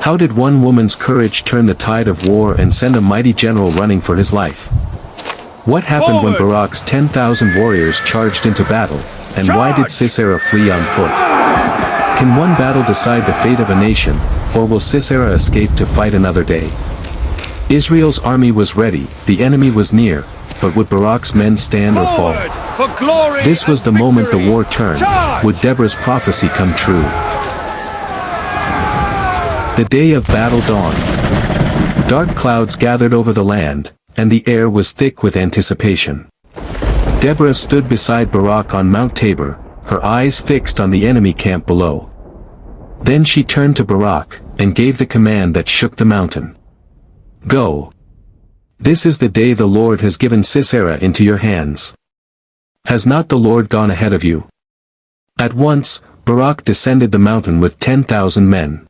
How did one woman's courage turn the tide of war and send a mighty general running for his life? What happened when Barak's 10,000 warriors charged into battle, and why did Sisera flee on foot? Can one battle decide the fate of a nation, or will Sisera escape to fight another day? Israel's army was ready, the enemy was near, but would Barak's men stand or fall? This was the moment the war turned. Would Deborah's prophecy come true? The day of battle dawned. Dark clouds gathered over the land, and the air was thick with anticipation. Deborah stood beside Barak on Mount Tabor, her eyes fixed on the enemy camp below. Then she turned to Barak, and gave the command that shook the mountain. Go. This is the day the Lord has given Sisera into your hands. Has not the Lord gone ahead of you? At once, Barak descended the mountain with 10,000 men.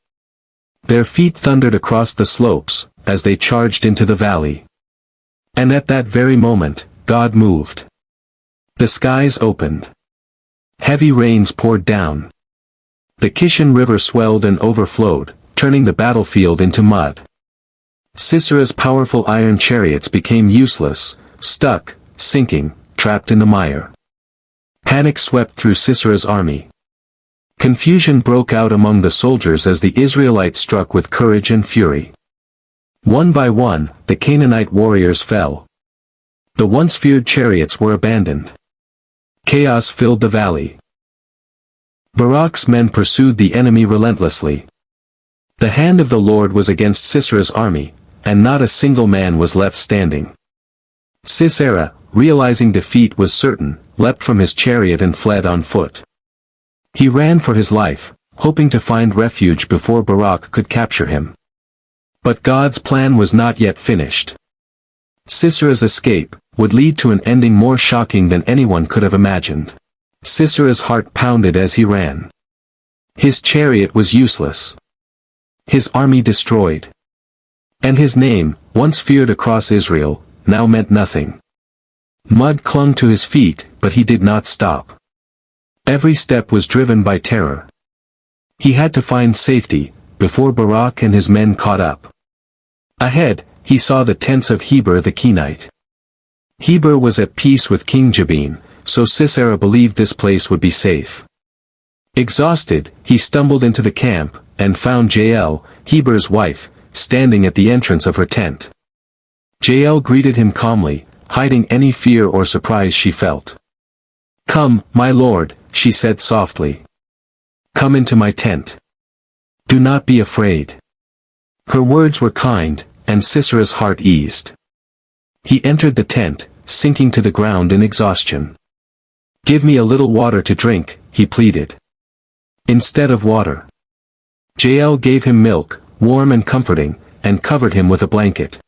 Their feet thundered across the slopes, as they charged into the valley. And at that very moment, God moved. The skies opened. Heavy rains poured down. The Kishon River swelled and overflowed, turning the battlefield into mud. Sisera's powerful iron chariots became useless, stuck, sinking, trapped in the mire. Panic swept through Sisera's army. Confusion broke out among the soldiers as the Israelites struck with courage and fury. One by one, the Canaanite warriors fell. The once feared chariots were abandoned. Chaos filled the valley. Barak's men pursued the enemy relentlessly. The hand of the Lord was against Sisera's army, and not a single man was left standing. Sisera, realizing defeat was certain, leapt from his chariot and fled on foot. He ran for his life, hoping to find refuge before Barak could capture him. But God's plan was not yet finished. Sisera's escape would lead to an ending more shocking than anyone could have imagined. Sisera's heart pounded as he ran. His chariot was useless. His army destroyed. And his name, once feared across Israel, now meant nothing. Mud clung to his feet, but he did not stop. Every step was driven by terror. He had to find safety, before Barak and his men caught up. Ahead, he saw the tents of Heber the Kenite. Heber was at peace with King Jabin, so Sisera believed this place would be safe. Exhausted, he stumbled into the camp, and found Jael, Heber's wife, standing at the entrance of her tent. Jael greeted him calmly, hiding any fear or surprise she felt. "Come, my lord," she said softly. "Come into my tent. Do not be afraid." Her words were kind, and Sisera's heart eased. He entered the tent, sinking to the ground in exhaustion. "Give me a little water to drink," he pleaded. Instead of water, Jael gave him milk, warm and comforting, and covered him with a blanket.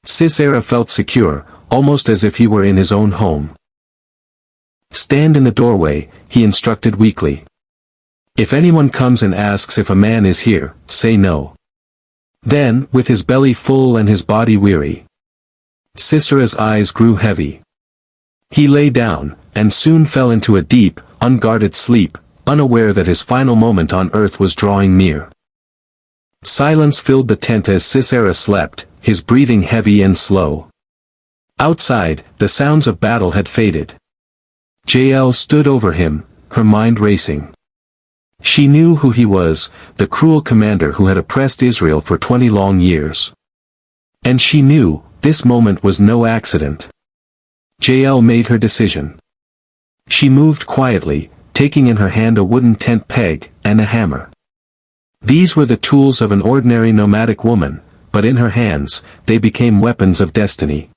Sisera felt secure, almost as if he were in his own home. "Stand in the doorway," he instructed weakly. "If anyone comes and asks if a man is here, say no." Then, with his belly full and his body weary, Sisera's eyes grew heavy. He lay down, and soon fell into a deep, unguarded sleep, unaware that his final moment on earth was drawing near. Silence filled the tent as Sisera slept, his breathing heavy and slow. Outside, the sounds of battle had faded. Jael stood over him, her mind racing. She knew who he was, the cruel commander who had oppressed Israel for 20 long years. And she knew, this moment was no accident. Jael made her decision. She moved quietly, taking in her hand a wooden tent peg, and a hammer. These were the tools of an ordinary nomadic woman, but in her hands, they became weapons of destiny.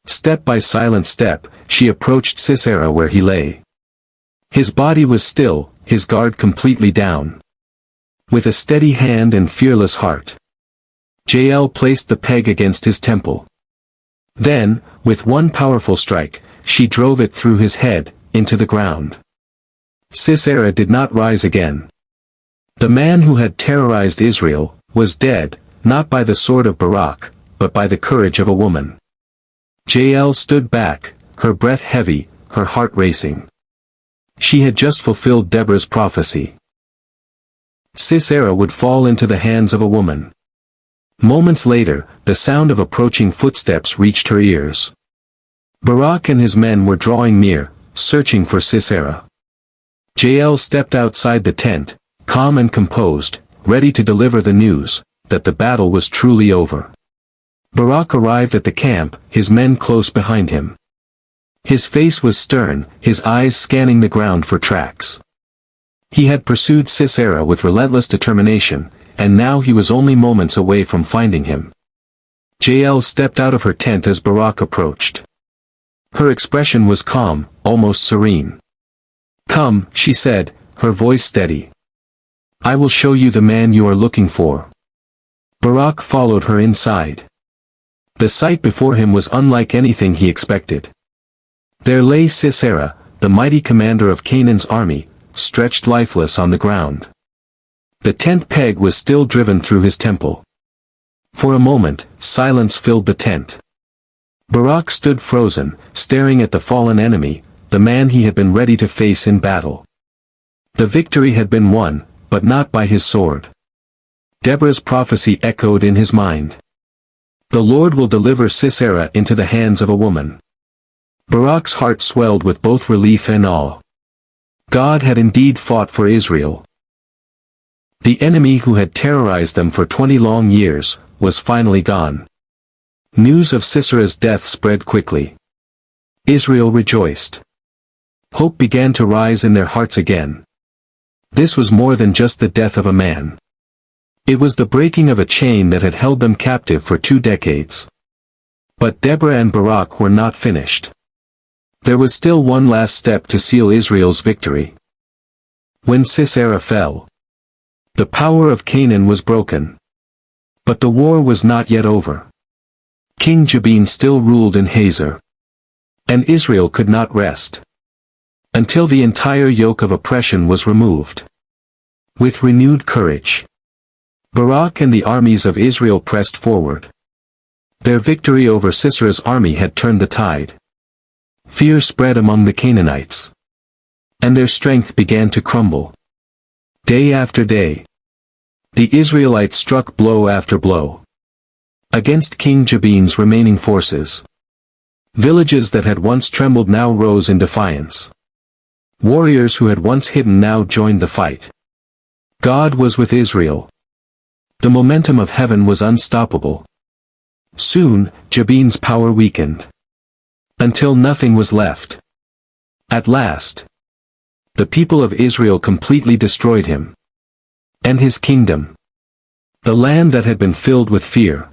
Step by silent step, she approached Sisera where he lay. His body was still, his guard completely down. With a steady hand and fearless heart, Jael placed the peg against his temple. Then, with one powerful strike, she drove it through his head, into the ground. Sisera did not rise again. The man who had terrorized Israel, was dead, not by the sword of Barak, but by the courage of a woman. Jael stood back, her breath heavy, her heart racing. She had just fulfilled Deborah's prophecy. Sisera would fall into the hands of a woman. Moments later, the sound of approaching footsteps reached her ears. Barak and his men were drawing near, searching for Sisera. Jael stepped outside the tent, calm and composed, ready to deliver the news that the battle was truly over. Barak arrived at the camp, his men close behind him. His face was stern, his eyes scanning the ground for tracks. He had pursued Sisera with relentless determination, and now he was only moments away from finding him. Jael stepped out of her tent as Barak approached. Her expression was calm, almost serene. "Come," she said, her voice steady. "I will show you the man you are looking for." Barak followed her inside. The sight before him was unlike anything he expected. There lay Sisera, the mighty commander of Canaan's army, stretched lifeless on the ground. The tent peg was still driven through his temple. For a moment, silence filled the tent. Barak stood frozen, staring at the fallen enemy, the man he had been ready to face in battle. The victory had been won, but not by his sword. Deborah's prophecy echoed in his mind. The Lord will deliver Sisera into the hands of a woman. Barak's heart swelled with both relief and awe. God had indeed fought for Israel. The enemy who had terrorized them for 20 long years, was finally gone. News of Sisera's death spread quickly. Israel rejoiced. Hope began to rise in their hearts again. This was more than just the death of a man. It was the breaking of a chain that had held them captive for 2 decades. But Deborah and Barak were not finished. There was still one last step to seal Israel's victory. When Sisera fell, the power of Canaan was broken. But the war was not yet over. King Jabin still ruled in Hazor. And Israel could not rest until the entire yoke of oppression was removed. With renewed courage, Barak and the armies of Israel pressed forward. Their victory over Sisera's army had turned the tide. Fear spread among the Canaanites. And their strength began to crumble. Day after day, the Israelites struck blow after blow against King Jabin's remaining forces. Villages that had once trembled now rose in defiance. Warriors who had once hidden now joined the fight. God was with Israel. The momentum of heaven was unstoppable. Soon, Jabin's power weakened. Until nothing was left. At last, the people of Israel completely destroyed him. And his kingdom, the land that had been filled with fear,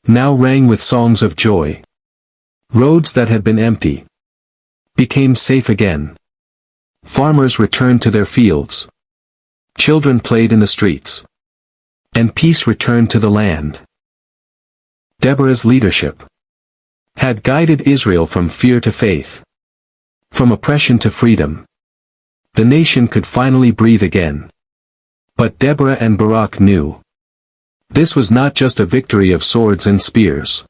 now rang with songs of joy. Roads that had been empty became safe again. Farmers returned to their fields. Children played in the streets. And peace returned to the land. Deborah's leadership had guided Israel from fear to faith. From oppression to freedom. The nation could finally breathe again. But Deborah and Barak knew. This was not just a victory of swords and spears.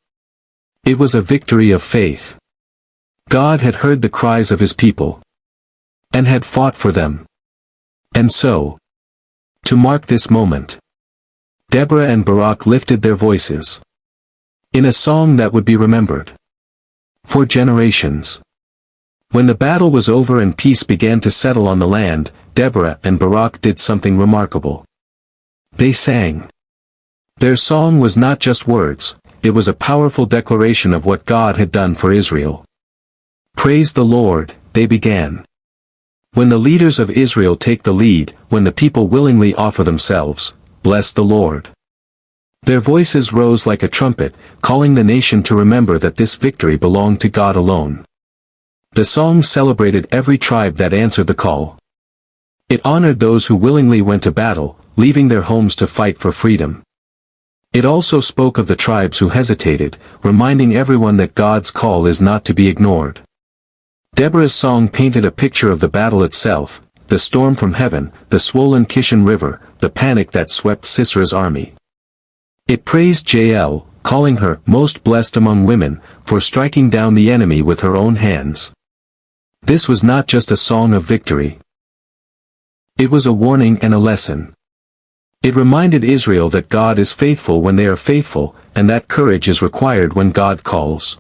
It was a victory of faith. God had heard the cries of his people. And had fought for them. And so, to mark this moment, Deborah and Barak lifted their voices in a song that would be remembered for generations. When the battle was over and peace began to settle on the land, Deborah and Barak did something remarkable. They sang. Their song was not just words, it was a powerful declaration of what God had done for Israel. Praise the Lord, they began. When the leaders of Israel take the lead, when the people willingly offer themselves, bless the Lord. Their voices rose like a trumpet, calling the nation to remember that this victory belonged to God alone. The song celebrated every tribe that answered the call. It honored those who willingly went to battle, leaving their homes to fight for freedom. It also spoke of the tribes who hesitated, reminding everyone that God's call is not to be ignored. Deborah's song painted a picture of the battle itself, the storm from heaven, the swollen Kishon River, the panic that swept Sisera's army. It praised Jael, calling her most blessed among women, for striking down the enemy with her own hands. This was not just a song of victory. It was a warning and a lesson. It reminded Israel that God is faithful when they are faithful, and that courage is required when God calls.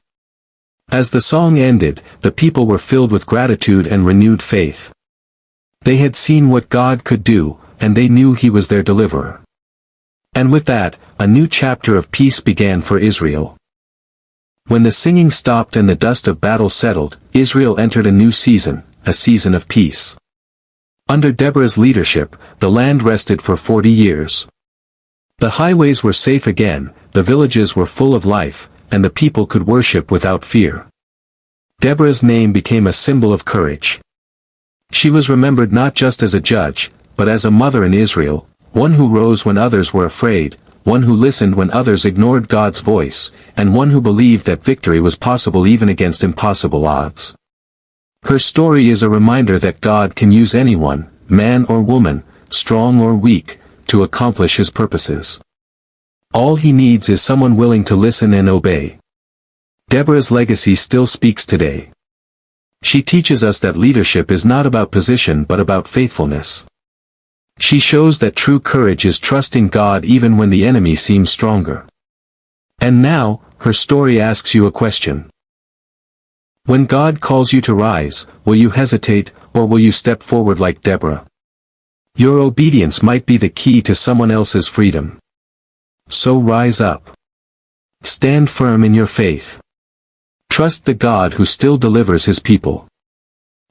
As the song ended, the people were filled with gratitude and renewed faith. They had seen what God could do, and they knew He was their deliverer. And with that, a new chapter of peace began for Israel. When the singing stopped and the dust of battle settled, Israel entered a new season, a season of peace. Under Deborah's leadership, the land rested for 40 years. The highways were safe again, the villages were full of life, and the people could worship without fear. Deborah's name became a symbol of courage. She was remembered not just as a judge, but as a mother in Israel, one who rose when others were afraid, one who listened when others ignored God's voice, and one who believed that victory was possible even against impossible odds. Her story is a reminder that God can use anyone, man or woman, strong or weak, to accomplish His purposes. All He needs is someone willing to listen and obey. Deborah's legacy still speaks today. She teaches us that leadership is not about position but about faithfulness. She shows that true courage is trusting God even when the enemy seems stronger. And now, her story asks you a question. When God calls you to rise, will you hesitate, or will you step forward like Deborah? Your obedience might be the key to someone else's freedom. So rise up. Stand firm in your faith. Trust the God who still delivers His people.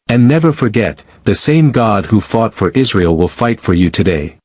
And never forget, the same God who fought for Israel will fight for you today.